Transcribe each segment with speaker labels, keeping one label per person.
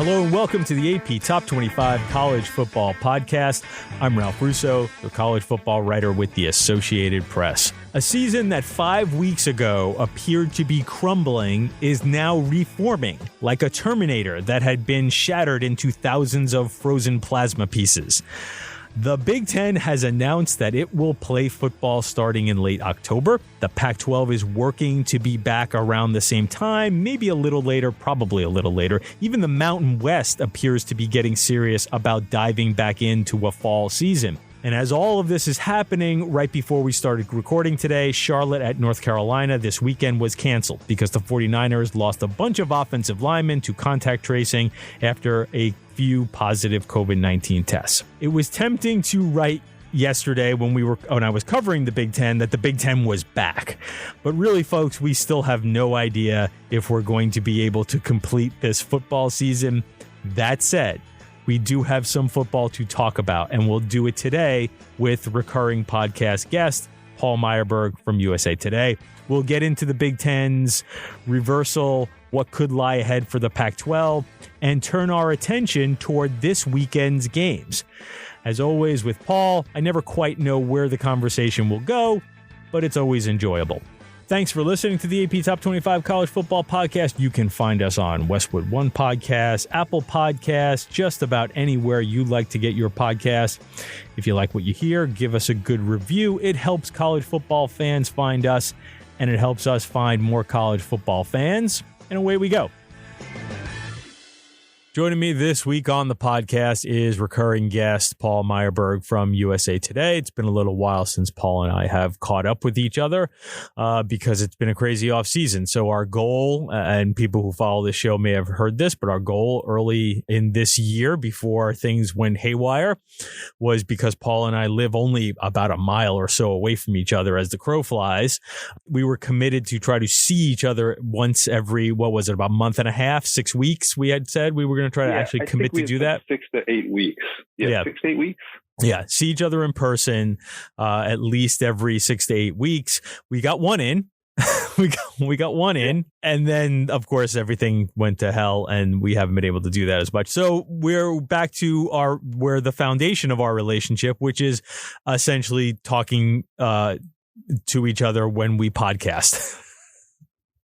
Speaker 1: Hello and welcome to the AP Top 25 College Football Podcast. I'm Ralph Russo, the college football writer with the Associated Press. A season that 5 weeks ago appeared to be crumbling is now reforming, like a Terminator that had been shattered into thousands of frozen plasma pieces. The Big Ten has announced that it will play football starting in late October. The Pac-12 is working to be back around the same time, maybe a little later, probably a little later. Even the Mountain West appears to be getting serious about diving back into a fall season. And as all of this is happening, right before we started recording today, Charlotte at North Carolina this weekend was canceled because the 49ers lost a bunch of offensive linemen to contact tracing after a few positive COVID-19 tests. It was tempting to write yesterday when I was covering the Big Ten that the Big Ten was back. But really, folks, we still have no idea if we're going to be able to complete this football season. That said, we do have some football to talk about, and we'll do it today with recurring podcast guest Paul Myerberg from USA Today. We'll get into the Big Ten's reversal, what could lie ahead for the Pac-12, and turn our attention toward this weekend's games. As always with Paul, I never quite know where the conversation will go, but it's always enjoyable. Thanks for listening to the AP Top 25 College Football Podcast. You can find us on Westwood One Podcast, Apple Podcasts, just about anywhere you like to get your podcast. If you like what you hear, give us a good review. It helps college football fans find us, and it helps us find more college football fans. And away we go. Joining me this week on the podcast is recurring guest Paul Myerberg from USA Today. It's been a little while since Paul and I have caught up with each other because it's been a crazy offseason. So our goal, and people who follow this show may have heard this, but our goal early in this year before things went haywire was, because Paul and I live only about a mile or so away from each other as the crow flies, we were committed to try to see each other once every, about a month and a half, 6 weeks, we had said we were going to try to actually commit to do that.
Speaker 2: 6 to 8 weeks. Yeah, 6 to 8 weeks.
Speaker 1: Yeah, see each other in person at least every 6 to 8 weeks. We got one in. we got one in, and then of course everything went to hell, and we haven't been able to do that as much. So we're back to where the foundation of our relationship, which is essentially talking to each other when we podcast.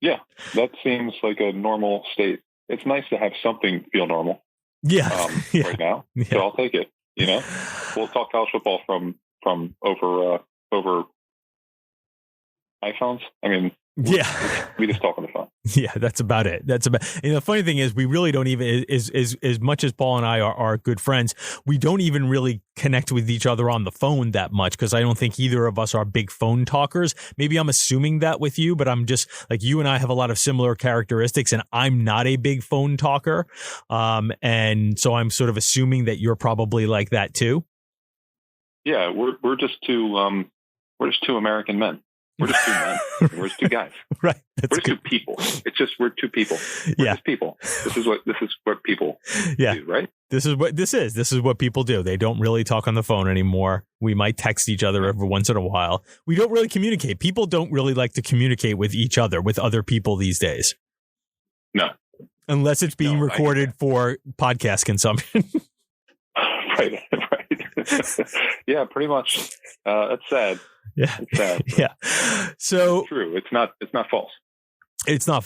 Speaker 2: Yeah, that seems like a normal state. It's nice to have something feel normal.
Speaker 1: Yeah.
Speaker 2: Right now. Yeah. So I'll take it. You know, we'll talk college football from over iPhones. I mean, we just talk on the phone.
Speaker 1: Yeah, that's about it. And the funny thing is, we really don't even, as much as Paul and I are good friends, we don't even really connect with each other on the phone that much, because I don't think either of us are big phone talkers. Maybe I'm assuming that with you, but I'm just like, you and I have a lot of similar characteristics, and I'm not a big phone talker. And so I'm sort of assuming that you're probably like that too.
Speaker 2: Yeah, we're just two American men. We're just two men. We're just two guys.
Speaker 1: Right.
Speaker 2: We're just two people. It's just, we're two people. We're just people. This is what people do, right? This is what people do. They don't really talk on the phone anymore. We might text each other every once in a while. We don't really communicate. People don't really like to communicate with each other, with other people these days. No.
Speaker 1: Unless it's being recorded for podcast consumption.
Speaker 2: Right. Yeah, pretty much. It's sad.
Speaker 1: Yeah.
Speaker 2: It's sad.
Speaker 1: Yeah. So
Speaker 2: it's true. It's not false.
Speaker 1: It's not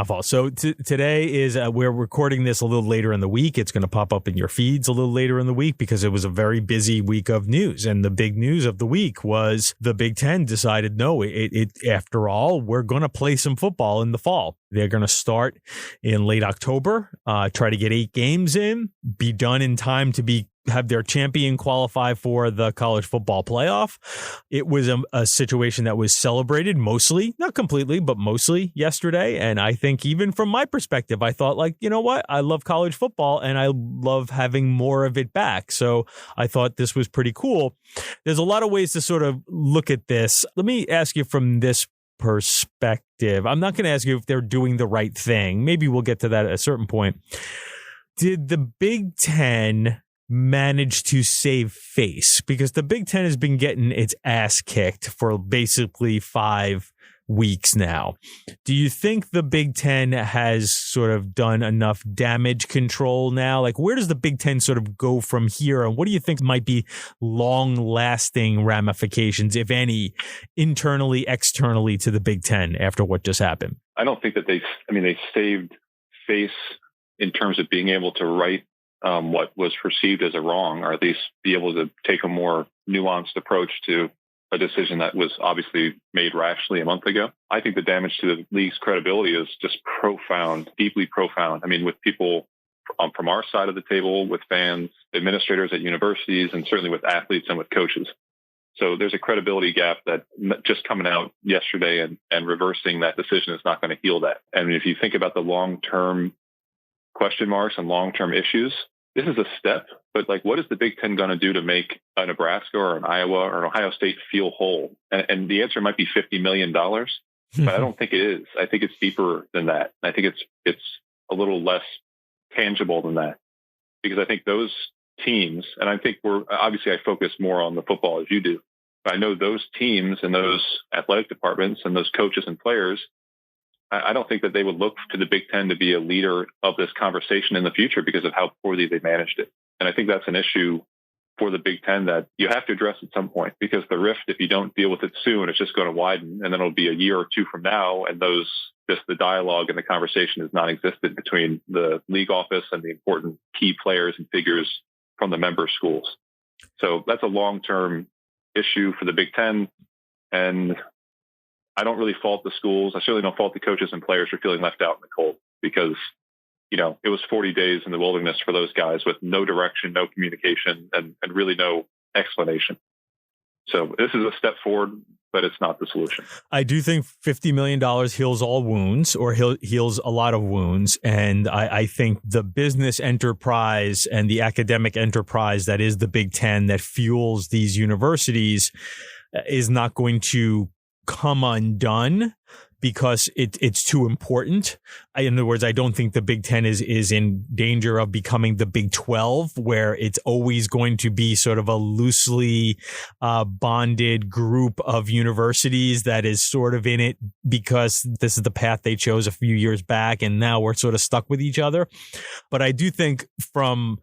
Speaker 1: false. So today is we're recording this a little later in the week. It's going to pop up in your feeds a little later in the week because it was a very busy week of news. And the big news of the week was the Big Ten decided, no, after all, we're going to play some football in the fall. They're going to start in late October, try to get 8 games in, be done in time to have their champion qualify for the college football playoff. It was a situation that was celebrated mostly, not completely, but mostly yesterday. And I think even from my perspective, I thought, like, you know what? I love college football and I love having more of it back. So I thought this was pretty cool. There's a lot of ways to sort of look at this. Let me ask you from this perspective. I'm not going to ask you if they're doing the right thing. Maybe we'll get to that at a certain point. Did the Big Ten manage to save face? Because the Big Ten has been getting its ass kicked for basically 5 weeks now. Do you think the Big Ten has sort of done enough damage control now? Like, where does the Big Ten sort of go from here? And what do you think might be long-lasting ramifications, if any, internally, externally to the Big Ten after what just happened?
Speaker 2: I don't think that they saved face in terms of being able to right what was perceived as a wrong, or at least be able to take a more nuanced approach to a decision that was obviously made rashly a month ago. I think the damage to the league's credibility is just profound, deeply profound. I mean, with people from our side of the table, with fans, administrators at universities, and certainly with athletes and with coaches. So there's a credibility gap that just coming out yesterday and reversing that decision is not going to heal that. And if you think about the long-term question marks and long-term issues, this is a step, but like, what is the Big Ten going to do to make a Nebraska or an Iowa or an Ohio State feel whole? And the answer might be $50 million, but I don't think it is. I think it's deeper than that. I think it's a little less tangible than that, because I think those teams, and I think I focus more on the football as you do, but I know those teams and those athletic departments and those coaches and players, I don't think that they would look to the Big Ten to be a leader of this conversation in the future because of how poorly they managed it. And I think that's an issue for the Big Ten that you have to address at some point, because the rift, if you don't deal with it soon, it's just going to widen. And then it'll be a year or two from now. And the dialogue and the conversation is non-existent between the league office and the important key players and figures from the member schools. So that's a long-term issue for the Big Ten. And I don't really fault the schools. I certainly don't fault the coaches and players for feeling left out in the cold, because, it was 40 days in the wilderness for those guys with no direction, no communication, and really no explanation. So this is a step forward, but it's not the solution.
Speaker 1: I do think $50 million heals all wounds, or heals a lot of wounds. And I think the business enterprise and the academic enterprise that is the Big Ten that fuels these universities is not going to come undone because it's too important. In other words, I don't think the Big Ten is in danger of becoming the Big 12, where it's always going to be sort of a loosely bonded group of universities that is sort of in it because this is the path they chose a few years back, and now we're sort of stuck with each other. But I do think from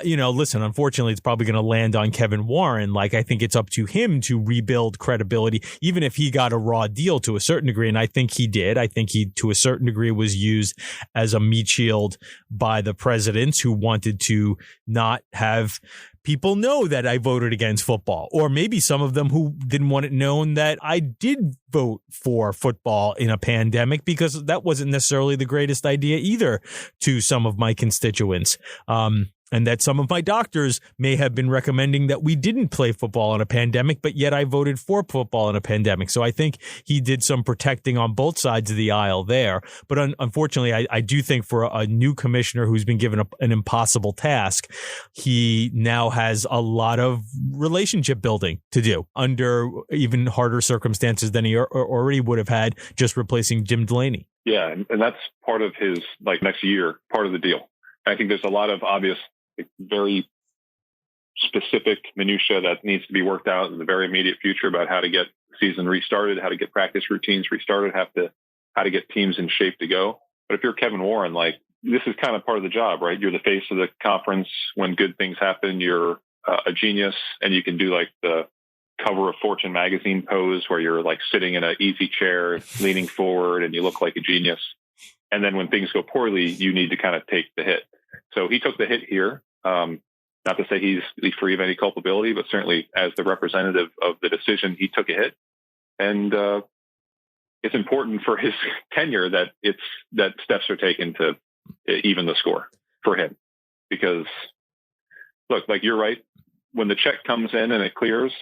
Speaker 1: listen, unfortunately, it's probably going to land on Kevin Warren. Like, I think it's up to him to rebuild credibility, even if he got a raw deal to a certain degree. And I think he did. I think he, to a certain degree, was used as a meat shield by the presidents who wanted to not have people know that I voted against football, or maybe some of them who didn't want it known that I did vote for football in a pandemic, because that wasn't necessarily the greatest idea either to some of my constituents. And that some of my doctors may have been recommending that we didn't play football in a pandemic, but yet I voted for football in a pandemic. So I think he did some protecting on both sides of the aisle there. But unfortunately, I do think for a new commissioner who's been given an impossible task, he now has a lot of relationship building to do under even harder circumstances than he already would have had just replacing Jim Delaney.
Speaker 2: Yeah, and that's part of his next year, part of the deal. I think there's a lot of obvious, very specific minutia that needs to be worked out in the very immediate future about how to get the season restarted, how to get practice routines restarted, how to get teams in shape to go. But if you're Kevin Warren, this is kind of part of the job, right? You're the face of the conference. When good things happen, you're a genius, and you can do the cover of Fortune magazine pose where you're sitting in an easy chair, leaning forward, and you look like a genius. And then when things go poorly, you need to kind of take the hit. So he took the hit here. Not to say he's free of any culpability, but certainly as the representative of the decision, he took a hit. And it's important for his tenure that steps are taken to even the score for him. Because, look, you're right. When the check comes in and it clears,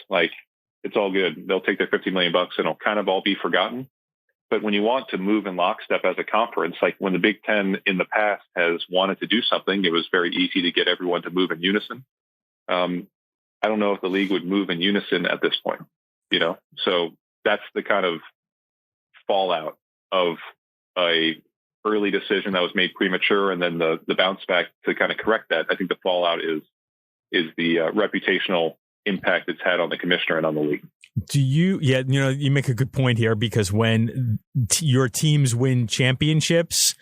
Speaker 2: it's all good. They'll take their $50 million and it'll kind of all be forgotten. But when you want to move in lockstep as a conference, when the Big Ten in the past has wanted to do something, it was very easy to get everyone to move in unison. I don't know if the league would move in unison at this point, So that's the kind of fallout of a early decision that was made premature, and then the bounce back to kind of correct that. I think the fallout is the reputational impact it's had on the commissioner and on the league.
Speaker 1: You make a good point here, because when your teams win championships,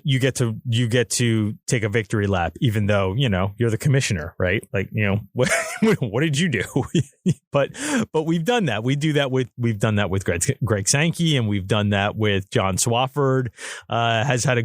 Speaker 1: you get to take a victory lap, even though, you're the commissioner, right? Like, what did you do? but we've done that. We've done that with Greg Sankey, and we've done that with John Swafford, has had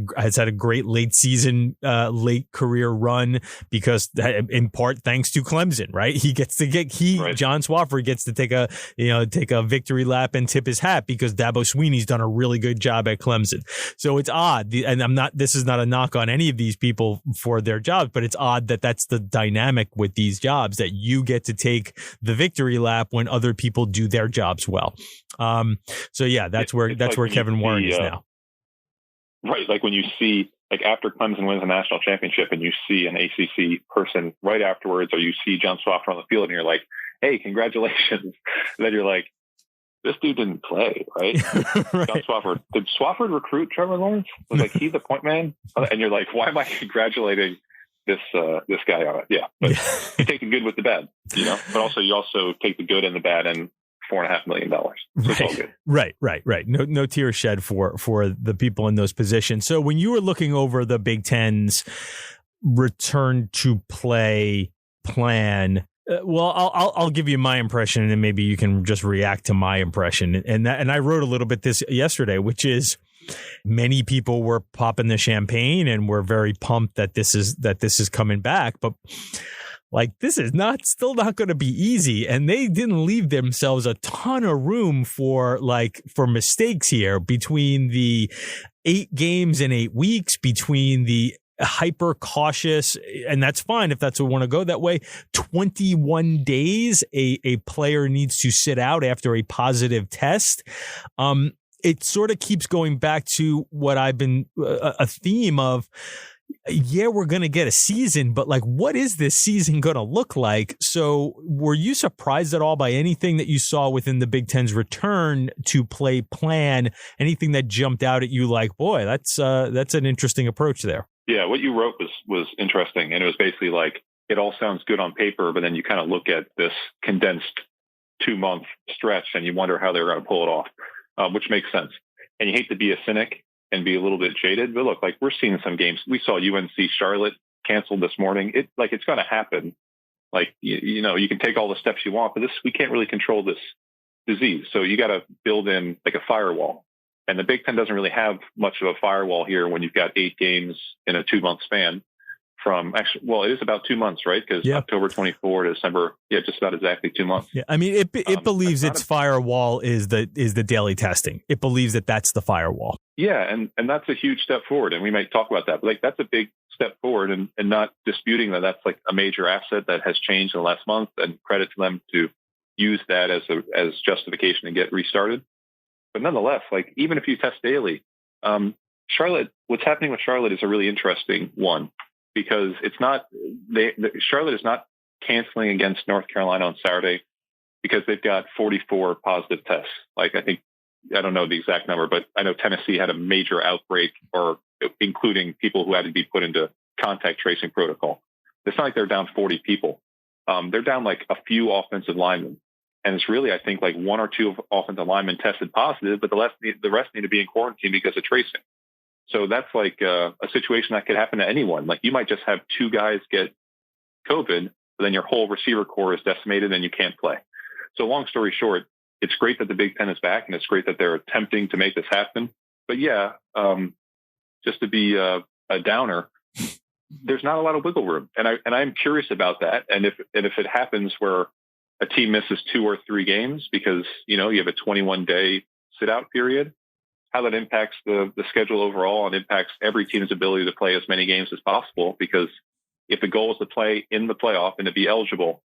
Speaker 1: a great late season, late career run, because in part thanks to Clemson, right? John Swafford gets to take a victory lap and tip his hat, because Dabo Sweeney's done a really good job at Clemson. So it's odd, and this is not a knock on any of these people for their jobs, but it's odd that that's the dynamic with these jobs, that you get to take the victory lap when other people do their jobs well. That's where Kevin Warren is now.
Speaker 2: Right. Like when you see, like after Clemson wins a national championship and you see an ACC person right afterwards, or you see John Swafford on the field and you're like, hey, congratulations. And then you're like, this dude didn't play, right?
Speaker 1: Right.
Speaker 2: John Swafford. Did Swafford recruit Trevor Lawrence? Was like he the point man? And you're like, why am I congratulating this guy on it? Yeah, but you take the good with the bad, But also you take the good and the bad and $4.5 million. So it's all good.
Speaker 1: Right. No tears shed for the people in those positions. So when you were looking over the Big Ten's return to play plan. I'll give you my impression, and then maybe you can just react to my impression. And I wrote a little bit this yesterday, which is many people were popping the champagne and were very pumped that this is coming back, but like this is still not going to be easy, and they didn't leave themselves a ton of room for mistakes here, between the 8 games in 8 weeks, between the hyper cautious, and that's fine if that's what we want to go that way. 21 days a player needs to sit out after a positive test. It sort of keeps going back to what I've been a theme of. Yeah, we're going to get a season, but like, what is this season going to look like? So were you surprised at all by anything that you saw within the Big Ten's return to play plan? Anything that jumped out at you like, boy, that's an interesting approach there?
Speaker 2: Yeah, what you wrote was interesting. And it was basically like, it all sounds good on paper, but then you kind of look at this condensed 2-month stretch and you wonder how they're going to pull it off, which makes sense. And you hate to be a cynic and be a little bit jaded, but look, like we're seeing some games. We saw UNC Charlotte canceled this morning. It's going to happen. Like, you can take all the steps you want, but we can't really control this disease. So you got to build in like a firewall. And the Big Ten doesn't really have much of a firewall here when you've got 8 games in a 2-month span it is about 2 months, right? Because October 24 to December, just about exactly 2 months.
Speaker 1: Yeah, I mean, it believes its firewall is the daily testing. It believes that that's the firewall.
Speaker 2: Yeah, and that's a huge step forward, and we might talk about that. But like that's a big step forward, and not disputing that that's like a major asset that has changed in the last month, and credit to them to use that as justification to get restarted. But nonetheless, like even if you test daily, Charlotte, what's happening with Charlotte is a really interesting one, because Charlotte is not canceling against North Carolina on Saturday because they've got 44 positive tests. Like I don't know the exact number, but I know Tennessee had a major outbreak, or including people who had to be put into contact tracing protocol. It's not like they're down 40 people. They're down like a few offensive linemen. And it's really, I think, like 1 or 2 offensive linemen tested positive, but the rest need to be in quarantine because of tracing. So that's like a situation that could happen to anyone. Like you might just have 2 guys get COVID, but then your whole receiver core is decimated and you can't play. So long story short, it's great that the Big Ten is back, and it's great that they're attempting to make this happen. But just to be a downer, there's not a lot of wiggle room, and I'm curious about that. And if it happens where a team misses 2 or 3 games because you have a 21-day sit-out period, how that impacts the schedule overall and impacts every team's ability to play as many games as possible. Because if the goal is to play in the playoff and to be eligible,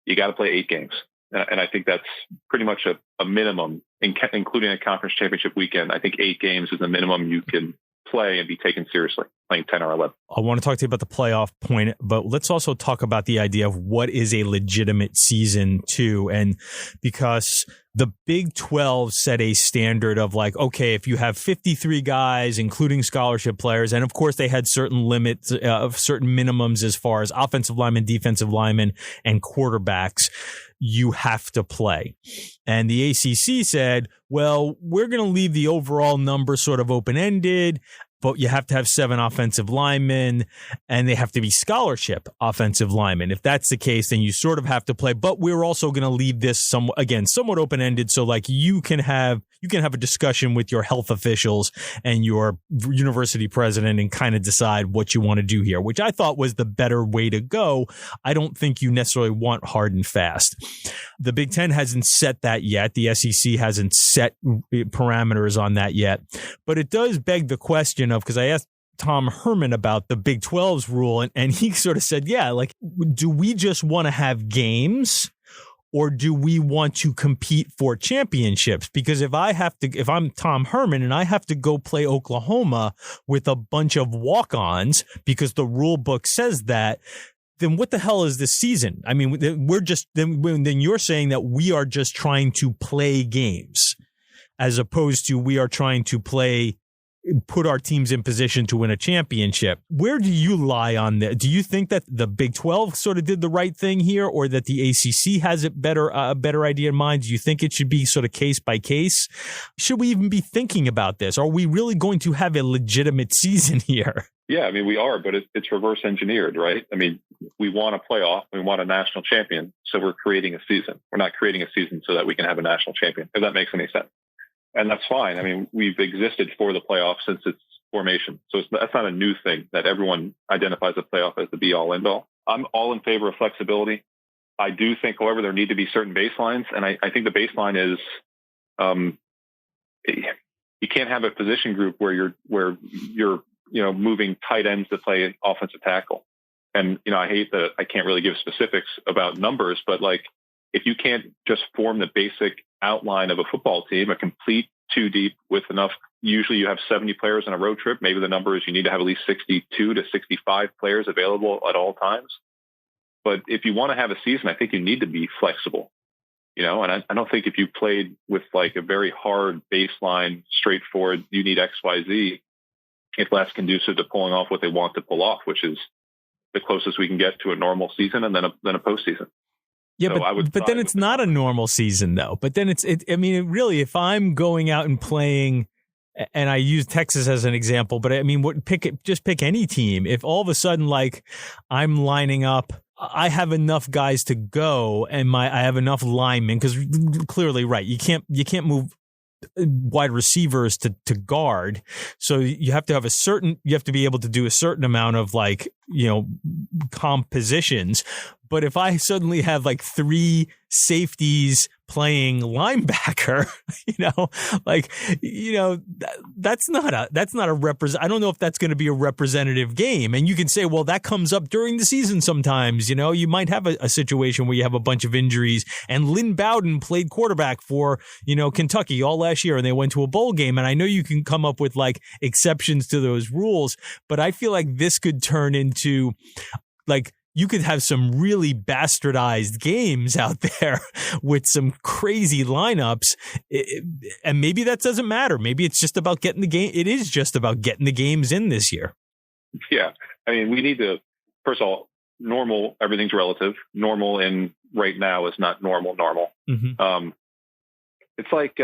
Speaker 2: you got to play 8 games. And I think that's pretty much a minimum, including a conference championship weekend. I think 8 games is the minimum you can play and be taken seriously, playing 10 or 11.
Speaker 1: I want to talk to you about the playoff point, but let's also talk about the idea of what is a legitimate season too. And because the Big 12 set a standard of like, okay, if you have 53 guys, including scholarship players, and of course they had certain limits of certain minimums as far as offensive linemen, defensive linemen, and quarterbacks, you have to play. And the ACC said, well, we're going to leave the overall number sort of open-ended, but you have to have 7 offensive linemen, and they have to be scholarship offensive linemen. If that's the case, then you sort of have to play. But we're also going to leave this somewhat open-ended, so like you can have a discussion with your health officials and your university president and kind of decide what you want to do here, which I thought was the better way to go. I don't think you necessarily want hard and fast. The Big Ten hasn't set that yet. The SEC hasn't set parameters on that yet. But it does beg the question of, because I asked Tom Herman about the Big 12's rule, and he sort of said, yeah, like, do we just want to have games, or do we want to compete for championships? Because if I'm Tom Herman and I have to go play Oklahoma with a bunch of walk-ons because the rule book says that, then what the hell is this season? I mean, then you're saying that we are just trying to play games as opposed to we are trying to put our teams in position to win a championship. Where do you lie on that? Do you think that the Big 12 sort of did the right thing here, or that the ACC has a better idea in mind? Do you think it should be sort of case by case? Should we even be thinking about this? Are we really going to have a legitimate season here?
Speaker 2: Yeah, I mean, we are, but it's reverse engineered, right? I mean, we want a playoff. We want a national champion. So we're creating a season. We're not creating a season so that we can have a national champion, if that makes any sense. And that's fine. I mean, we've existed for the playoff since its formation. So that's not a new thing that everyone identifies the playoff as the be-all, end-all. I'm all in favor of flexibility. I do think, however, there need to be certain baselines. And I think the baseline is you can't have a position group where you're moving tight ends to play offensive tackle. And, I hate that I can't really give specifics about numbers, but like, if you can't just form the basic outline of a football team, a complete 2 deep with enough, usually you have 70 players on a road trip. Maybe the number is you need to have at least 62 to 65 players available at all times. But if you want to have a season, I think you need to be flexible, and I don't think if you played with like a very hard baseline, straightforward, you need X, Y, Z, it's less conducive to pulling off what they want to pull off, which is the closest we can get to a normal season and then a postseason.
Speaker 1: Yeah, so but then it's not a normal season, though. But then really, if I'm going out and playing, and I use Texas as an example, but I mean, just pick any team. If all of a sudden, like, I'm lining up, I have enough guys to go, and I have enough linemen, because clearly, right, you can't move wide receivers to guard, so you have to be able to do a certain amount of like compositions. But if I suddenly have like 3 safeties playing linebacker, that's not a I don't know if that's going to be a representative game. And you can say, well, that comes up during the season sometimes. You might have a situation where you have a bunch of injuries. And Lynn Bowden played quarterback for Kentucky all last year, and they went to a bowl game. And I know you can come up with like exceptions to those rules, but I feel like this could turn into like, you could have some really bastardized games out there with some crazy lineups, and maybe that doesn't matter. Maybe it's just about getting the game. It is just about getting the games in this year. Yeah, I mean, we need to. First of all, normal. Everything's relative. Normal in right now is not normal. Mm-hmm. It's like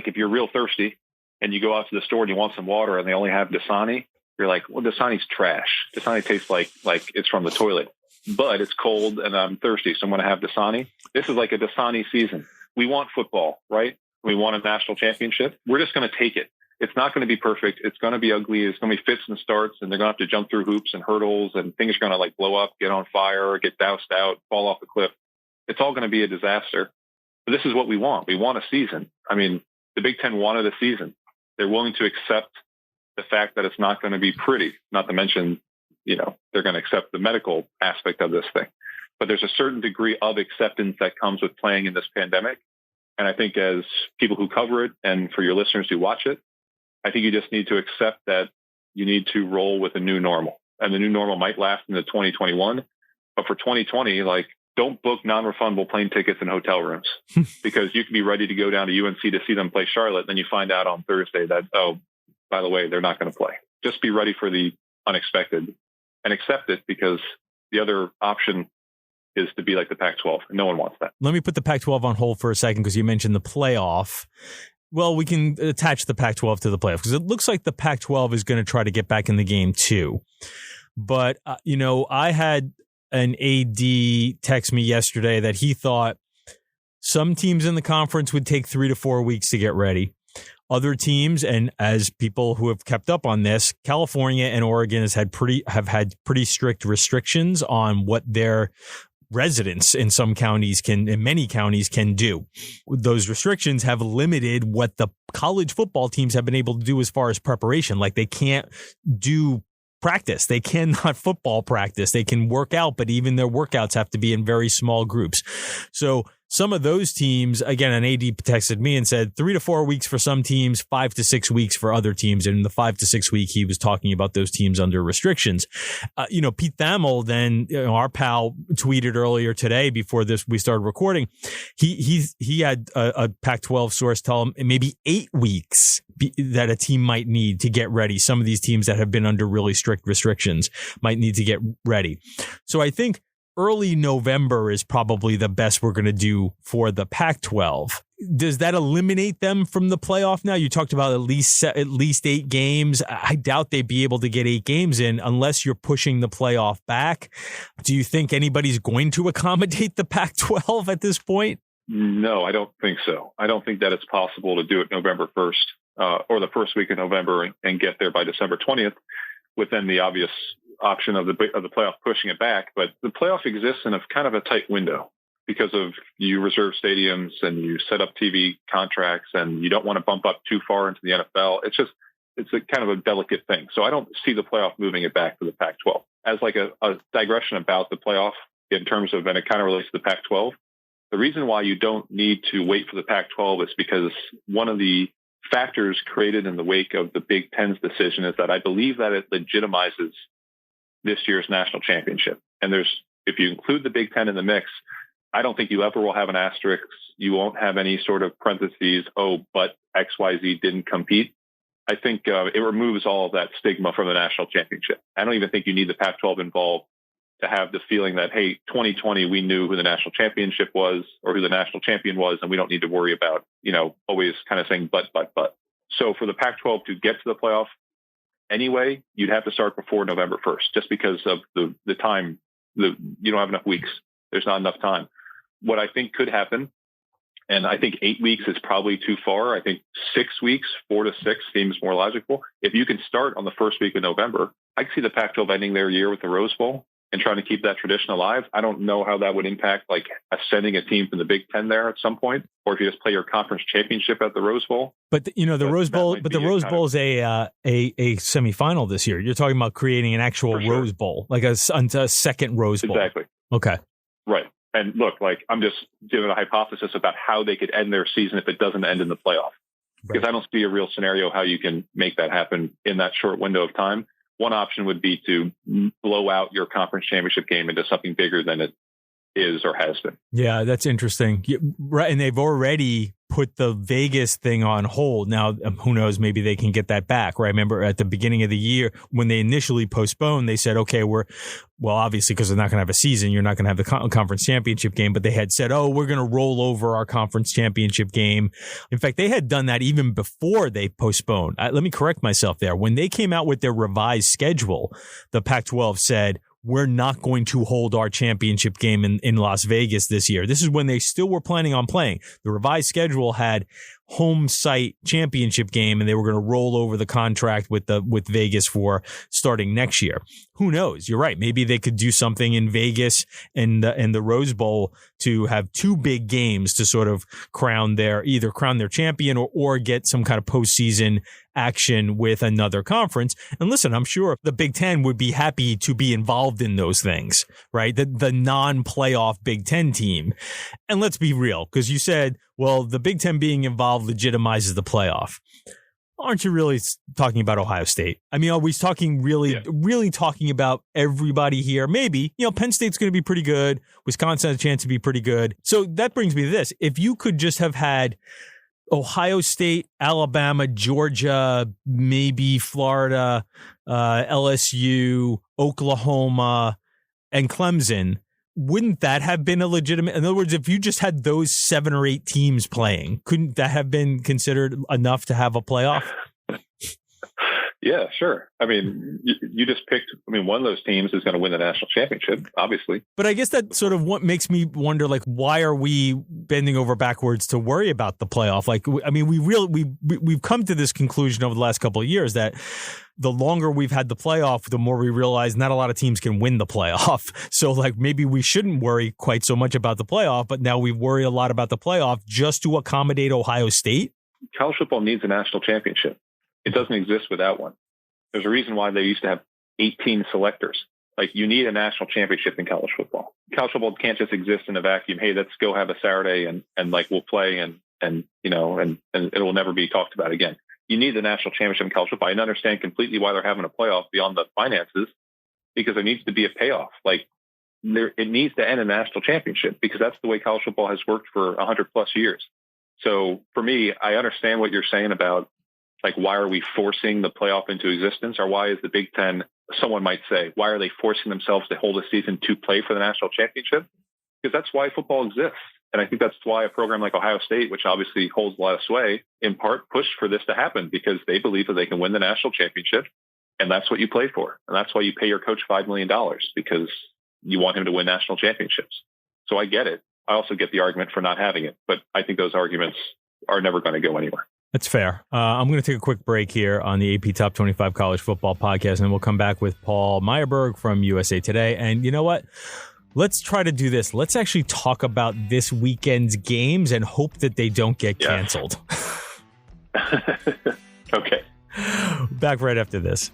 Speaker 1: if you're real thirsty and you go out to the store and you want some water and they only have Dasani. You're like, well, Dasani's trash. Dasani tastes like it's from the toilet, but it's cold and I'm thirsty, so I'm going to have Dasani. This is like a Dasani season. We want football, right? We want a national championship. We're just going to take it. It's not going to be perfect. It's going to be ugly. It's going to be fits and starts, and they're going to have to jump through hoops and hurdles, and things are going to like blow up, get on fire, get doused out, fall off the cliff. It's all going to be a disaster. But this is what we want. We want a season. I mean, the Big Ten wanted a season. They're willing to accept the fact that it's not going to be pretty, not to mention, they're going to accept the medical aspect of this thing. But there's a certain degree of acceptance that comes with playing in this pandemic. And I think as people who cover it, and for your listeners who watch it,
Speaker 2: I think you just need to accept that you need to roll with a new normal. And the new normal might last into 2021. But for 2020, like, don't book non-refundable plane tickets and hotel rooms because you can be ready to go down to UNC to see them play Charlotte. Then you find out on Thursday that, oh, by the way, they're not going to play. Just be ready for the unexpected and accept it, because the other option is to be like the Pac-12. And no one wants that.
Speaker 1: Let me put the Pac-12 on hold for a second because you mentioned the playoff. Well, we can attach the Pac-12 to the playoff because it looks like the Pac-12 is going to try to get back in the game too. But, I had an AD text me yesterday that he thought some teams in the conference would take 3 to 4 weeks to get ready. Other teams, and as people who have kept up on this, California and Oregon have had pretty strict restrictions on what their residents in many counties can do. Those restrictions have limited what the college football teams have been able to do as far as preparation. Like, they can't do practice. They cannot football practice. They can work out, but even their workouts have to be in very small groups. So some of those teams, again, an AD texted me and said 3 to 4 weeks for some teams, 5 to 6 weeks for other teams. And in the 5 to 6 week, he was talking about those teams under restrictions. Pete Thamel, then, our pal, tweeted earlier today before we started recording. He had a Pac-12 source tell him maybe 8 weeks that a team might need to get ready. Some of these teams that have been under really strict restrictions might need to get ready. So I think early November is probably the best we're going to do for the Pac-12. Does that eliminate them from the playoff now? You talked about at least 8 games. I doubt they'd be able to get 8 games in unless you're pushing the playoff back. Do you think anybody's going to accommodate the Pac-12 at this point?
Speaker 2: No, I don't think so. I don't think that it's possible to do it November 1st or the first week of November and get there by December 20th within the obvious option of the playoff pushing it back. But the playoff exists in a kind of a tight window because of you reserve stadiums and you set up TV contracts and you don't want to bump up too far into the NFL. It's a kind of a delicate thing. So I don't see the playoff moving it back to the Pac-12. As like a digression about the playoff in terms of, and it kind of relates to the Pac-12, the reason why you don't need to wait for the Pac-12 is because one of the factors created in the wake of the Big Ten's decision is that I believe that it legitimizes this year's national championship. And if you include the Big Ten in the mix, I don't think you ever will have an asterisk. You won't have any sort of parentheses, but XYZ didn't compete. I think it removes all of that stigma from the national championship. I don't even think you need the Pac-12 involved to have the feeling that, hey, 2020, we knew who the national championship was or who the national champion was, and we don't need to worry about, always kind of saying but. So for the Pac-12 to get to the playoff, anyway, you'd have to start before November 1st, just because of the time. You don't have enough weeks. There's not enough time. What I think could happen, and I think 8 weeks is probably too far. I think 6 weeks, 4 to 6 seems more logical. If you can start on the first week of November, I can see the Pac-12 ending their year with the Rose Bowl and trying to keep that tradition alive. I don't know how that would impact like sending a team from the Big Ten there at some point, or if you just play your conference championship at the Rose Bowl.
Speaker 1: But the Rose Bowl, the Rose Bowl is a semifinal this year. You're talking about creating an actual Rose Bowl, like a second Rose Bowl.
Speaker 2: Exactly.
Speaker 1: Okay.
Speaker 2: Right. And look, like I'm just giving a hypothesis about how they could end their season if it doesn't end in the playoff, because I don't see a real scenario how you can make that happen in that short window of time. One option would be to blow out your conference championship game into something bigger than it is or has been.
Speaker 1: Yeah, that's interesting. Right, and they've already put the Vegas thing on hold. Now, who knows, maybe they can get that back, right? I remember at the beginning of the year when they initially postponed, they said, okay, obviously because they're not going to have a season, you're not going to have the conference championship game, but they had said, we're going to roll over our conference championship game. In fact, they had done that even before they postponed. Let me correct myself there. When they came out with their revised schedule, the Pac-12 said, we're not going to hold our championship game in Las Vegas this year. This is when they still were planning on playing. The revised schedule had home site championship game, and they were going to roll over the contract with Vegas for starting next year. Who knows? You're right. Maybe they could do something in Vegas and the Rose Bowl to have 2 big games to sort of crown their champion or get some kind of postseason action with another conference. And listen, I'm sure the Big Ten would be happy to be involved in those things, right? The non-playoff Big Ten team. And let's be real, because you said, well, the Big Ten being involved legitimizes the playoff. aren't you really talking about Ohio State? I mean, are we talking really talking about everybody here? Maybe, Penn State's going to be pretty good. Wisconsin has a chance to be pretty good. So that brings me to this. If you could just have had Ohio State, Alabama, Georgia, maybe Florida, LSU, Oklahoma, and Clemson, wouldn't that have been a legitimate? In other words, if you just had those 7 or 8 teams playing, couldn't that have been considered enough to have a playoff?
Speaker 2: Yeah, sure. I mean, you just picked, one of those teams is going to win the national championship, obviously.
Speaker 1: But I guess that sort of what makes me wonder, why are we bending over backwards to worry about the playoff? We've come to this conclusion over the last couple of years that the longer we've had the playoff, the more we realize not a lot of teams can win the playoff. So maybe we shouldn't worry quite so much about the playoff, but now we worry a lot about the playoff just to accommodate Ohio State.
Speaker 2: College football needs a national championship. It doesn't exist without one. There's a reason why they used to have 18 selectors. You need a national championship in college football. College football can't just exist in a vacuum. Hey, let's go have a Saturday and we'll play and it will never be talked about again. You need the national championship in college football. I understand completely why they're having a playoff beyond the finances, because there needs to be a payoff. It needs to end a national championship, because that's the way college football has worked for 100 plus years. So for me, I understand what you're saying about why are we forcing the playoff into existence? Or why is the Big Ten, someone might say, why are they forcing themselves to hold a season to play for the national championship? Because that's why football exists. And I think that's why a program like Ohio State, which obviously holds a lot of sway, in part pushed for this to happen, because they believe that they can win the national championship. And that's what you play for. And that's why you pay your coach $5 million, because you want him to win national championships. So I get it. I also get the argument for not having it. But I think those arguments are never going to go anywhere.
Speaker 1: That's fair. I'm going to take a quick break here on the AP Top 25 College Football Podcast, and then we'll come back with Paul Myerberg from USA Today. And you know what? Let's try to do this. Let's actually talk about this weekend's games and hope that they don't get canceled.
Speaker 2: Okay.
Speaker 1: Back right after this.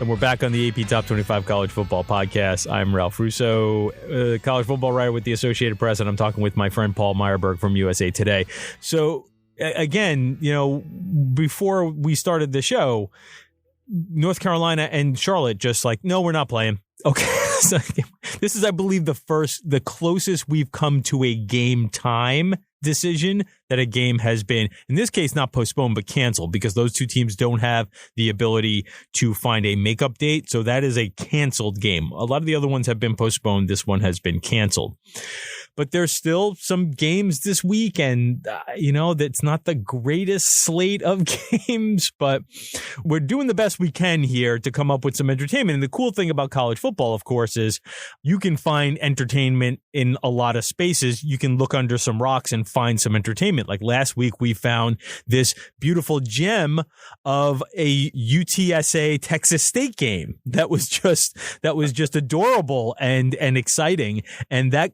Speaker 1: And we're back on the AP Top 25 College Football Podcast. I'm Ralph Russo, college football writer with the Associated Press, and I'm talking with my friend Paul Myerberg from USA Today. So, again, before we started the show, North Carolina and Charlotte just no, we're not playing. Okay. So, this is, I believe, the closest we've come to a game time decision that a game has been, in this case, not postponed, but canceled, because those two teams don't have the ability to find a makeup date. So that is a canceled game. A lot of the other ones have been postponed. This one has been canceled. But there's still some games this week, and, that's not the greatest slate of games, but we're doing the best we can here to come up with some entertainment. And the cool thing about college football, of course, is you can find entertainment in a lot of spaces. You can look under some rocks and find some entertainment. Like last week, we found this beautiful gem of a UTSA Texas State game that was just adorable and exciting, and that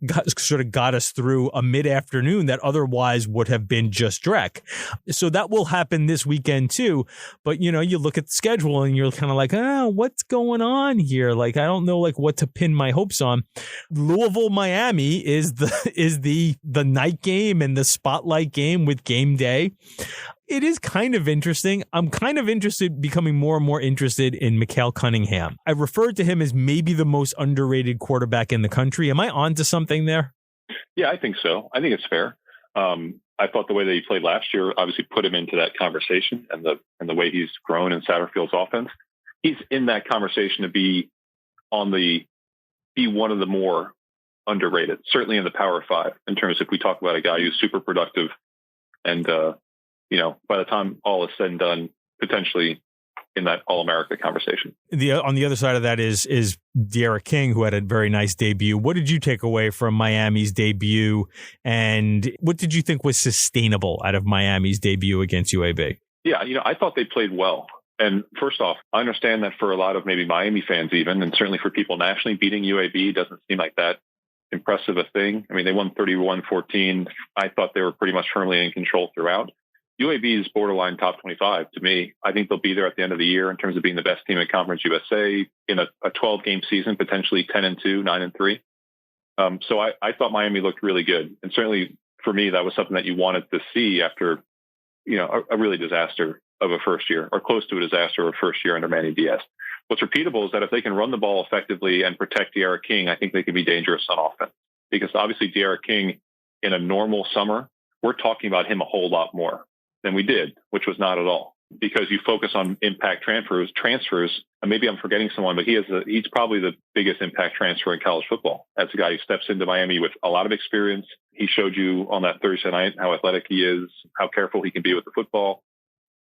Speaker 1: got us through a mid-afternoon that otherwise would have been just dreck. So that will happen this weekend too. But you look at the schedule and you're kind of what's going on here? I don't know what to pin my hopes on. Louisville, Miami is the night game and the spotlight game with game day. It is kind of interesting. I'm kind of becoming more and more interested in Mikael Cunningham. I referred to him as maybe the most underrated quarterback in the country. Am I onto something there?
Speaker 2: Yeah, I think so. I think it's fair. I thought the way that he played last year obviously put him into that conversation, and the way he's grown in Satterfield's offense. He's in that conversation to be one of the more underrated, certainly in the Power Five, in terms of, if we talk about a guy who's super productive and, by the time all is said and done, potentially in that All-America conversation.
Speaker 1: On the other side of that is De'Ara King, who had a very nice debut. What did you take away from Miami's debut, and what did you think was sustainable out of Miami's debut against UAB?
Speaker 2: Yeah, I thought they played well. And first off, I understand that for a lot of maybe Miami fans even, and certainly for people nationally, beating UAB doesn't seem like that impressive a thing. I mean, they won 31-14. I thought they were pretty much firmly in control throughout. UAB is borderline top 25 to me. I think they'll be there at the end of the year in terms of being the best team in Conference USA in a 12-game season, potentially 10-2, 9-3. So I thought Miami looked really good. And certainly for me, that was something that you wanted to see after, a really disaster of a first year, or close to a disaster of a first year under Manny Diaz. What's repeatable is that if they can run the ball effectively and protect De'Ara King, I think they can be dangerous on offense. Because obviously De'Ara King in a normal summer, we're talking about him a whole lot more than we did, which was not at all. Because you focus on impact transfers, and maybe I'm forgetting someone, but he's probably the biggest impact transfer in college football. As a guy who steps into Miami with a lot of experience. He showed you on that Thursday night how athletic he is, how careful he can be with the football.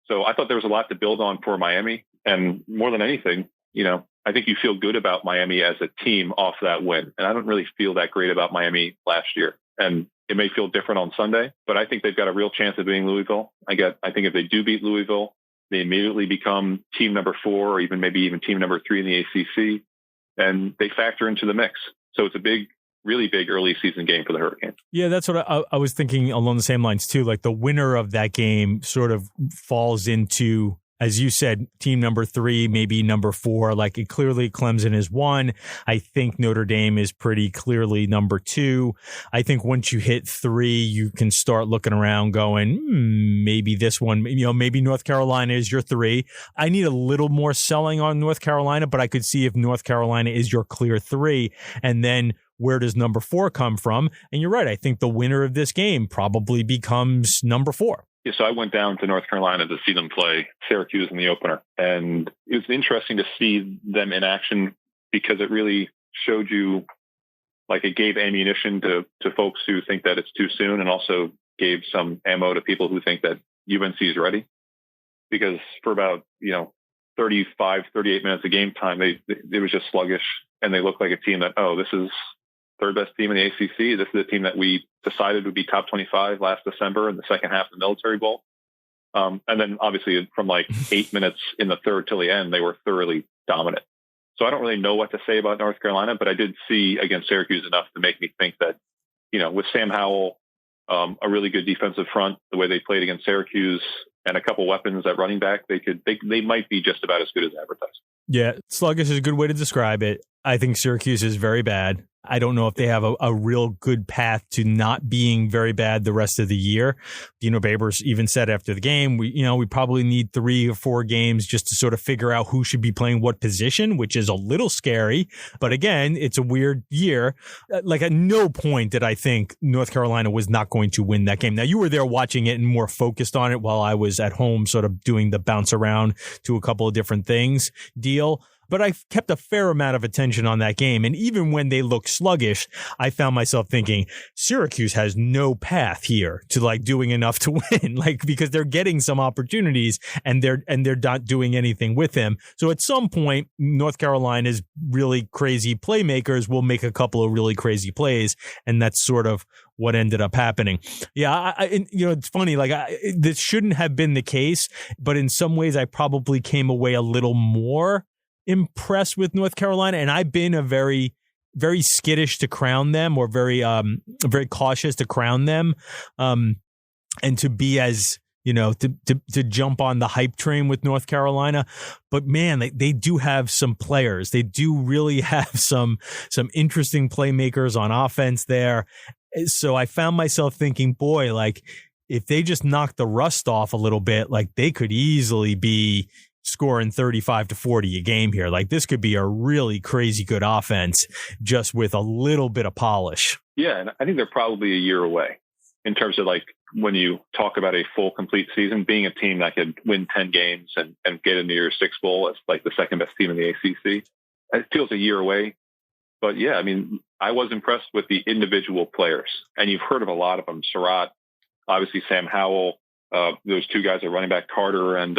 Speaker 2: So I thought there was a lot to build on for Miami. And more than anything, I think you feel good about Miami as a team off that win. And I don't really feel that great about Miami last year. And it may feel different on Sunday, but I think they've got a real chance of beating Louisville. I think if they do beat Louisville, they immediately become team number 4 or maybe even team number 3 in the ACC, and they factor into the mix. So it's a really big early season game for the Hurricanes.
Speaker 1: Yeah, that's what I was thinking along the same lines too. Like the winner of that game sort of falls into, as you said, team number 3, maybe number 4. Like it clearly Clemson is 1. I think Notre Dame is pretty clearly number 2. I think once you hit 3, you can start looking around going, maybe this one, maybe North Carolina is your 3. I need a little more selling on North Carolina, but I could see if North Carolina is your clear 3. And then where does number 4 come from? And you're right. I think the winner of this game probably becomes number 4.
Speaker 2: Yeah, so I went down to North Carolina to see them play Syracuse in the opener. And it was interesting to see them in action because it really showed you, like it gave ammunition to folks who think that it's too soon, and also gave some ammo to people who think that UNC is ready. Because for about, 35, 38 minutes of game time, they was just sluggish, and they looked like a team that, this is third best team in the ACC. This is a team that we decided would be top 25 last December in the second half of the Military Bowl. And then obviously from like 8 minutes in the third till the end, they were thoroughly dominant. So I don't really know what to say about North Carolina, but I did see against Syracuse enough to make me think that, with Sam Howell, a really good defensive front, the way they played against Syracuse, and a couple weapons at running back, they might be just about as good as advertised.
Speaker 1: Yeah, sluggish is a good way to describe it. I think Syracuse is very bad. I don't know if they have a real good path to not being very bad the rest of the year. Dino Babers even said after the game, we probably need 3 or 4 games just to sort of figure out who should be playing what position, which is a little scary. But again, it's a weird year. Like at no point did I think North Carolina was not going to win that game. Now you were there watching it and more focused on it while I was at home sort of doing the bounce around to a couple of different things deal. But I kept a fair amount of attention on that game. And even when they looked sluggish, I found myself thinking Syracuse has no path here to like doing enough to win, because they're getting some opportunities and they're not doing anything with them. So at some point, North Carolina's really crazy playmakers will make a couple of really crazy plays. And that's sort of what ended up happening. Yeah. It's funny, this shouldn't have been the case, but in some ways I probably came away a little more impressed with North Carolina, and I've been a very, very skittish to crown them, or very cautious to crown them, and to be as to jump on the hype train with North Carolina. But man, they do have some players. They do really have some interesting playmakers on offense there. So I found myself thinking, boy, if they just knock the rust off a little bit, they could easily be scoring 35 to 40 a game here. This could be a really crazy good offense just with a little bit of polish.
Speaker 2: Yeah, and I think they're probably a year away in terms of when you talk about a full complete season, being a team that could win 10 games and get into your 6th bowl as the second best team in the ACC. It feels a year away. But yeah, I was impressed with the individual players, and you've heard of a lot of them. Surratt, obviously Sam Howell, those 2 guys are running back, Carter, and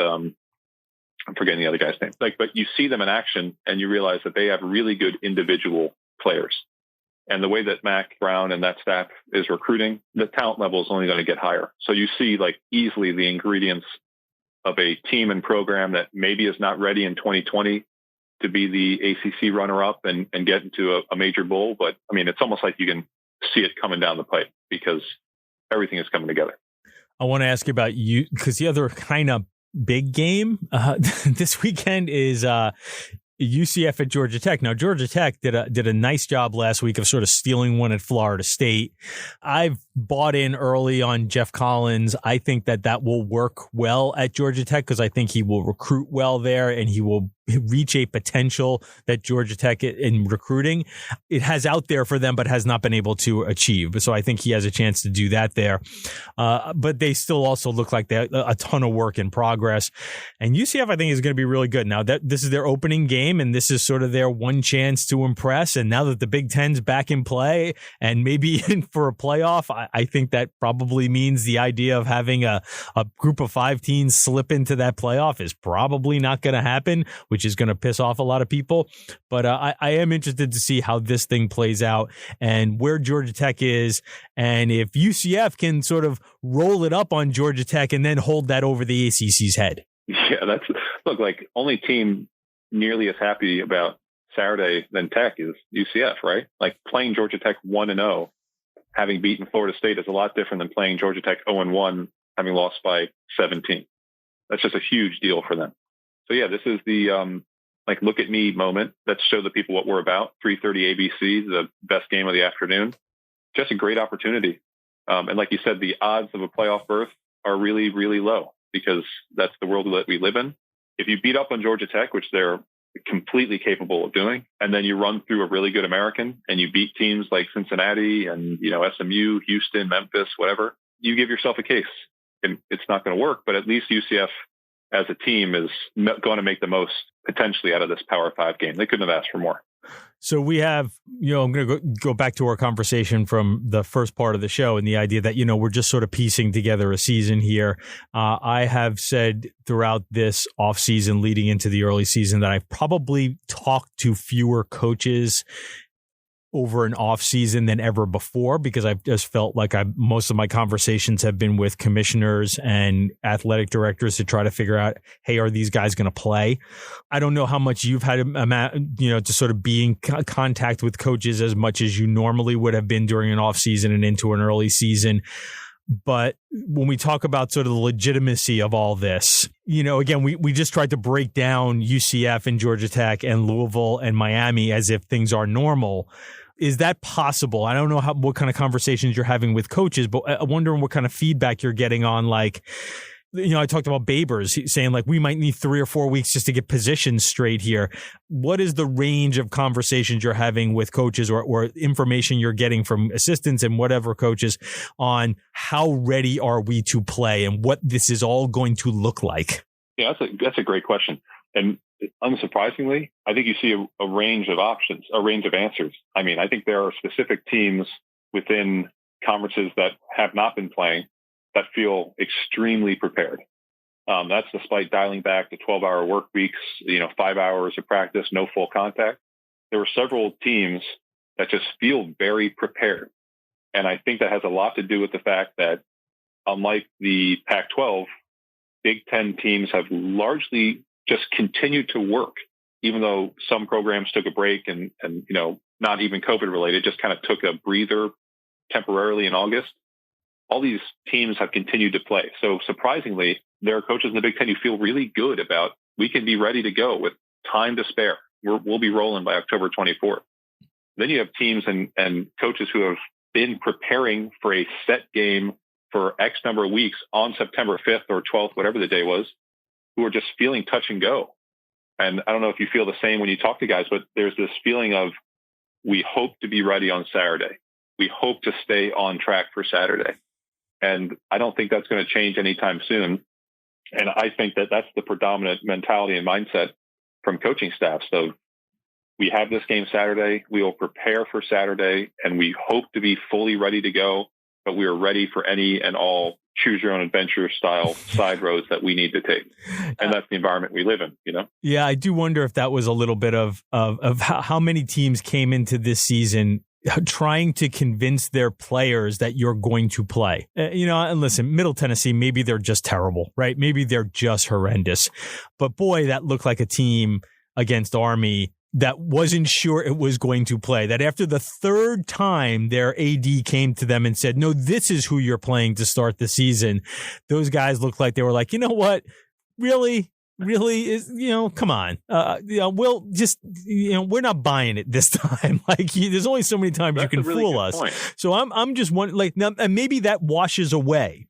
Speaker 2: I'm forgetting the other guy's name. But you see them in action and you realize that they have really good individual players. And the way that Mac Brown and that staff is recruiting, the talent level is only going to get higher. So you see easily the ingredients of a team and program that maybe is not ready in 2020 to be the ACC runner-up and get into a major bowl. But it's almost like you can see it coming down the pipe because everything is coming together.
Speaker 1: I want to ask you about you, because the other kind of big game this weekend is UCF at Georgia Tech. Now, Georgia Tech did a nice job last week of sort of stealing one at Florida State. I've bought in early on Jeff Collins. I think that will work well at Georgia Tech because I think he will recruit well there and he will reach a potential that Georgia Tech in recruiting it has out there for them, but has not been able to achieve. So I think he has a chance to do that there. But they still also look like they have a ton of work in progress. And UCF, I think, is going to be really good. Now that this is their opening game and this is sort of their one chance to impress. And now that the Big Ten's back in play and maybe in for a playoff, I think that probably means the idea of having a group of 5 teams slip into that playoff is probably not going to happen, which is going to piss off a lot of people. But I am interested to see how this thing plays out and where Georgia Tech is. And if UCF can sort of roll it up on Georgia Tech and then hold that over the ACC's head.
Speaker 2: Yeah, look, like only team nearly as happy about Saturday than Tech is UCF, right? Like playing Georgia Tech 1-0, having beaten Florida State is a lot different than playing Georgia Tech 0-1, having lost by 17. That's just a huge deal for them. So yeah, this is the look at me moment. Let's show the people what we're about. 3:30 ABC, the best game of the afternoon. Just a great opportunity. And like you said, the odds of a playoff berth are really, really low because that's the world that we live in. If you beat up on Georgia Tech, which they're completely capable of doing, and then you run through a really good American and you beat teams like Cincinnati and, SMU, Houston, Memphis, whatever, you give yourself a case. And it's not going to work, but at least UCF as a team is going to make the most potentially out of this Power 5 game. They couldn't have asked for more.
Speaker 1: So we have, I'm going to go back to our conversation from the first part of the show and the idea that, we're just sort of piecing together a season here. I have said throughout this offseason leading into the early season that I've probably talked to fewer coaches over an off season than ever before, because I've just felt like most of my conversations have been with commissioners and athletic directors to try to figure out, hey, are these guys going to play? I don't know how much you've had, to sort of be in contact with coaches as much as you normally would have been during an off season and into an early season. But when we talk about sort of the legitimacy of all this, again, we just tried to break down UCF and Georgia Tech and Louisville and Miami as if things are normal. Is that possible? I don't know what kind of conversations you're having with coaches, but I'm wondering what kind of feedback you're getting on, like, I talked about Babers saying like we might need 3 or 4 weeks just to get positions straight here. What is the range of conversations you're having with coaches or information you're getting from assistants and whatever coaches on how ready are we to play and what this is all going to look like?
Speaker 2: Yeah, that's a great question. And unsurprisingly, I think you see a range of options, a range of answers. I mean, I think there are specific teams within conferences that have not been playing that feel extremely prepared. That's despite dialing back to 12-hour work weeks, 5 hours of practice, no full contact. There were several teams that just feel very prepared. And I think that has a lot to do with the fact that unlike the Pac-12, Big Ten teams have largely just continued to work, even though some programs took a break and not even COVID related, just kind of took a breather temporarily in August. All these teams have continued to play. So surprisingly, there are coaches in the Big Ten who feel really good about we can be ready to go with time to spare. We'll be rolling by October 24th. Then you have teams and coaches who have been preparing for a set game for X number of weeks on September 5th or 12th, whatever the day was, who are just feeling touch and go. And I don't know if you feel the same when you talk to guys, but there's this feeling of we hope to be ready on Saturday. We hope to stay on track for Saturday. And I don't think that's going to change anytime soon. And I think that that's the predominant mentality and mindset from coaching staff. So we have this game Saturday. We will prepare for Saturday, and we hope to be fully ready to go. But we are ready for any and all choose your own adventure style side roads that we need to take. And that's the environment we live in,
Speaker 1: Yeah, I do wonder if that was a little bit of how many teams came into this season trying to convince their players that you're going to play. And listen, Middle Tennessee, maybe they're just terrible, right? Maybe they're just horrendous. But boy, that looked like a team against Army that wasn't sure it was going to play, that after the third time their AD came to them and said, no, this is who you're playing to start the season, those guys looked like they were like, you know what, really is, come on. We'll just, we're not buying it this time. Like, there's only so many times you can fool us. Point. So I'm just wondering, like, now, and maybe that washes away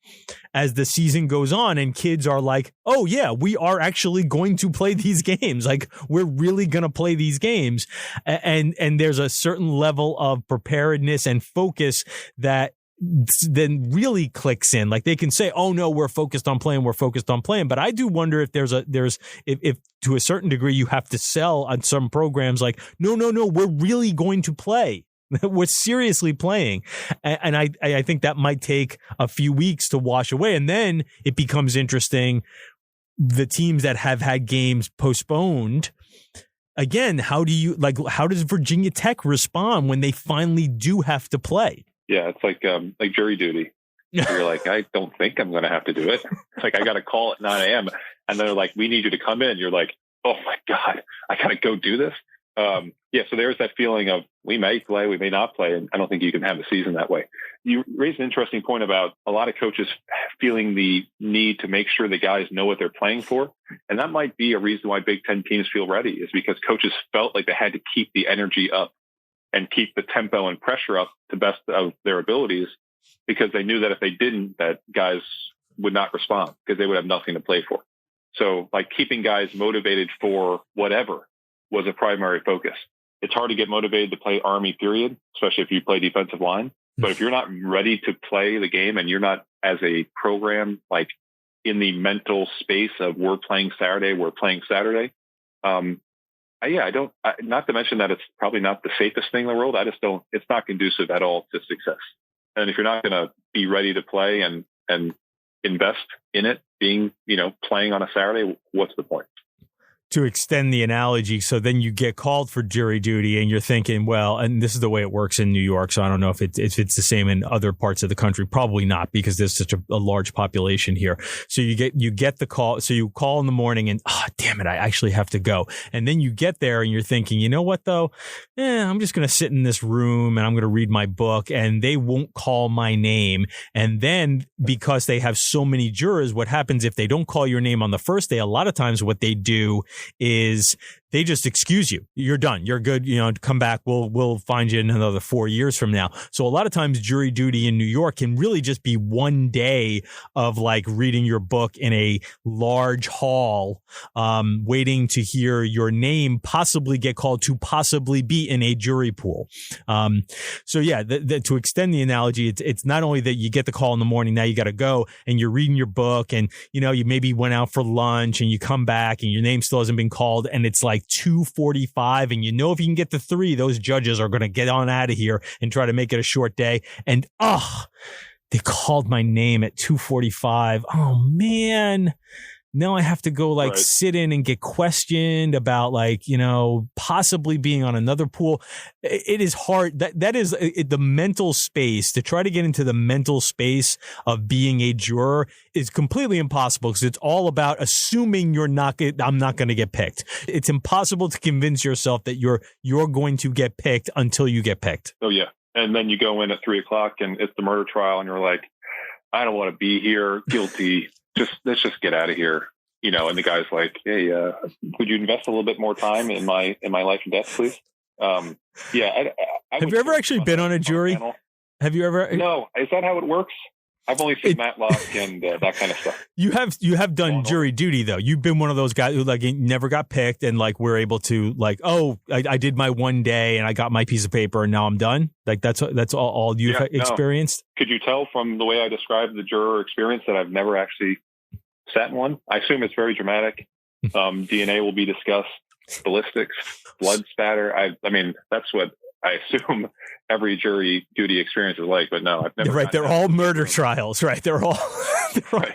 Speaker 1: as the season goes on and kids are like, oh yeah, we are actually going to play these games. Like, we're really going to play these games. And there's a certain level of preparedness and focus that then really clicks in. Like, they can say, oh no, we're focused on playing. But I do wonder if if to a certain degree you have to sell on some programs like, no, we're really going to play. We're seriously playing. And I think that might take a few weeks to wash away. And then it becomes interesting. The teams that have had games postponed, again, how does Virginia Tech respond when they finally do have to play?
Speaker 2: Yeah, it's like jury duty. You're like, I don't think I'm going to have to do it. It's like, I got a call at 9 a.m. and they're like, we need you to come in. You're like, oh my God, I got to go do this. So there's that feeling of we may play, we may not play. And I don't think you can have a season that way. You raised an interesting point about a lot of coaches feeling the need to make sure the guys know what they're playing for. And that might be a reason why Big Ten teams feel ready, is because coaches felt like they had to keep the energy up and keep the tempo and pressure up to best of their abilities, because they knew that if they didn't, that guys would not respond because they would have nothing to play for. So like keeping guys motivated for whatever was a primary focus. It's hard to get motivated to play Army, period, especially if you play defensive line. But if you're not ready to play the game and you're not as a program, like in the mental space of we're playing Saturday, not to mention that it's probably not the safest thing in the world. It's not conducive at all to success. And if you're not going to be ready to play and invest in it, playing on a Saturday, what's the point?
Speaker 1: To extend the analogy, so then you get called for jury duty and you're thinking, well, and this is the way it works in New York, so I don't know if it's the same in other parts of the country. Probably not, because there's such a large population here. So you get the call, so you call in the morning and, damn it, I actually have to go. And then you get there and you're thinking, you know what though? I'm just going to sit in this room and I'm going to read my book, and they won't call my name. And then because they have so many jurors, what happens if they don't call your name on the first day? A lot of times what they do is they just excuse you. You're done. You're good. Come back. We'll find you in another 4 years from now. So a lot of times jury duty in New York can really just be one day of like reading your book in a large hall, waiting to hear your name possibly get called to possibly be in a jury pool. So yeah, to extend the analogy, it's not only that you get the call in the morning, now you got to go and you're reading your book, and you maybe went out for lunch and you come back and your name still hasn't been called, and it's like 2:45, and if you can get to 3, those judges are going to get on out of here and try to make it a short day. And they called my name at 2:45. Oh man. Now I have to go sit in and get questioned about possibly being on another pool. It is hard. That is the mental space. To try to get into the mental space of being a juror is completely impossible, because it's all about assuming I'm not going to get picked. It's impossible to convince yourself that you're going to get picked until you get picked.
Speaker 2: Oh yeah. And then you go in at 3:00 and it's the murder trial and you're like, I don't want to be here. Guilty. Let's just get out of here. And the guy's like, hey, would you invest a little bit more time in my life and death, please? I
Speaker 1: have you ever actually been on a jury?
Speaker 2: Panel.
Speaker 1: Have you ever?
Speaker 2: No. Is that how it works? I've only seen Matlock and that kind of stuff.
Speaker 1: You have done jury duty though. You've been one of those guys who never got picked and we're able to I did my one day and I got my piece of paper and now I'm done. That's all you've experienced.
Speaker 2: No. Could you tell from the way I described the juror experience that I've never actually sat in one? I assume it's very dramatic. DNA will be discussed, ballistics, blood spatter. I mean, that's what I assume every jury duty experience is like, but no, I've never.
Speaker 1: Right. They're all murder trials, right? They're all.
Speaker 2: Right.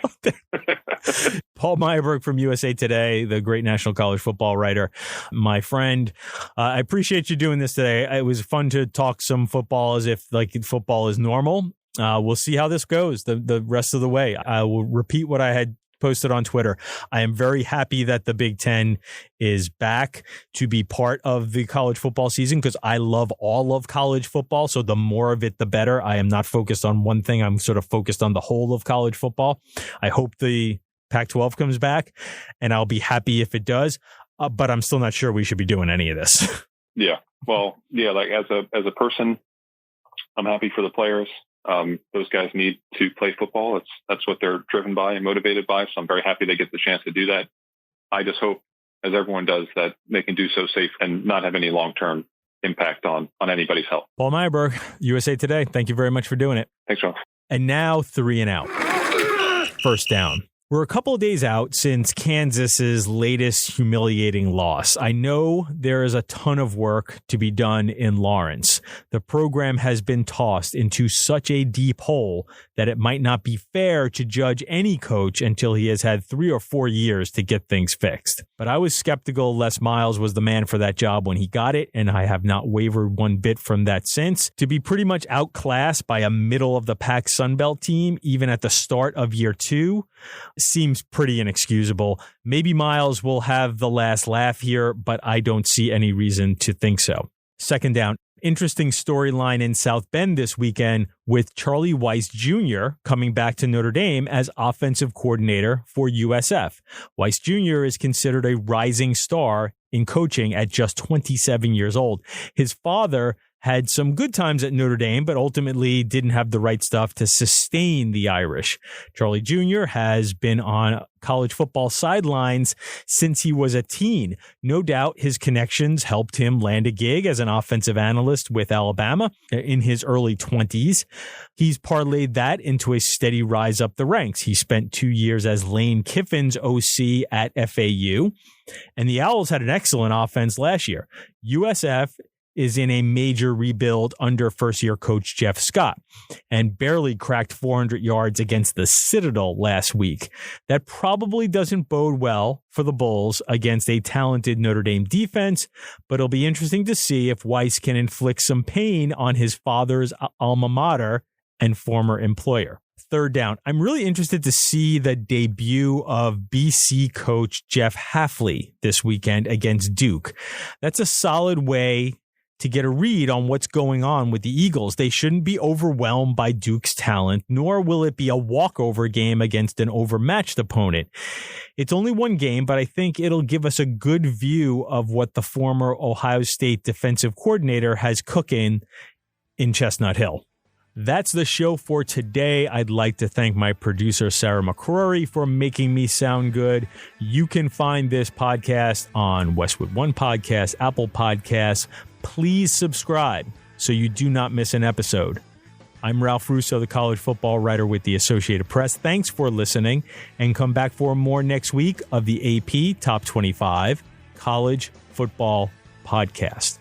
Speaker 1: Paul Myerberg from USA Today, the great national college football writer, my friend. I appreciate you doing this today. It was fun to talk some football as if football is normal. We'll see how this goes the rest of the way. I will repeat what I had posted on Twitter. I am very happy that the Big Ten is back to be part of the college football season because I love all of college football. So the more of it, the better. I am not focused on one thing. I'm sort of focused on the whole of college football. I hope the Pac-12 comes back, and I'll be happy if it does. But I'm still not sure we should be doing any of this.
Speaker 2: Yeah. Well, yeah, like as a person, I'm happy for the players. Those guys need to play football. That's what they're driven by and motivated by. So I'm very happy they get the chance to do that. I just hope, as everyone does, that they can do so safe and not have any long-term impact on anybody's health.
Speaker 1: Paul Myerberg, USA Today. Thank you very much for doing it.
Speaker 2: Thanks, Ralph.
Speaker 1: And now 3 and out. First down. We're a couple of days out since Kansas's latest humiliating loss. I know there is a ton of work to be done in Lawrence. The program has been tossed into such a deep hole that it might not be fair to judge any coach until he has had 3 or 4 years to get things fixed. But I was skeptical Les Miles was the man for that job when he got it, and I have not wavered one bit from that since. To be pretty much outclassed by a middle-of-the-pack Sunbelt team, even at the start of year 2, seems pretty inexcusable. Maybe Miles will have the last laugh here, but I don't see any reason to think so. Second down. Interesting storyline in South Bend this weekend with Charlie Weis Jr. coming back to Notre Dame as offensive coordinator for USF. Weis Jr. is considered a rising star in coaching at just 27 years old. His father had some good times at Notre Dame, but ultimately didn't have the right stuff to sustain the Irish. Charlie Jr. has been on college football sidelines since he was a teen. No doubt his connections helped him land a gig as an offensive analyst with Alabama in his early 20s. He's parlayed that into a steady rise up the ranks. He spent 2 years as Lane Kiffin's OC at FAU, and the Owls had an excellent offense last year. USF is in a major rebuild under first-year coach Jeff Scott and barely cracked 400 yards against the Citadel last week. That probably doesn't bode well for the Bulls against a talented Notre Dame defense, but it'll be interesting to see if Weis can inflict some pain on his father's alma mater and former employer. Third down. I'm really interested to see the debut of BC coach Jeff Hafley this weekend against Duke. That's a solid way to get a read on what's going on with the Eagles. They shouldn't be overwhelmed by Duke's talent, nor will it be a walkover game against an overmatched opponent. It's only one game, but I think it'll give us a good view of what the former Ohio State defensive coordinator has cooking in Chestnut Hill. That's the show for today. I'd like to thank my producer, Sarah McCrory, for making me sound good. You can find this podcast on Westwood One Podcast, Apple Podcasts. Please subscribe so you do not miss an episode. I'm Ralph Russo, the college football writer with the Associated Press. Thanks for listening, and come back for more next week of the AP Top 25 College Football Podcast.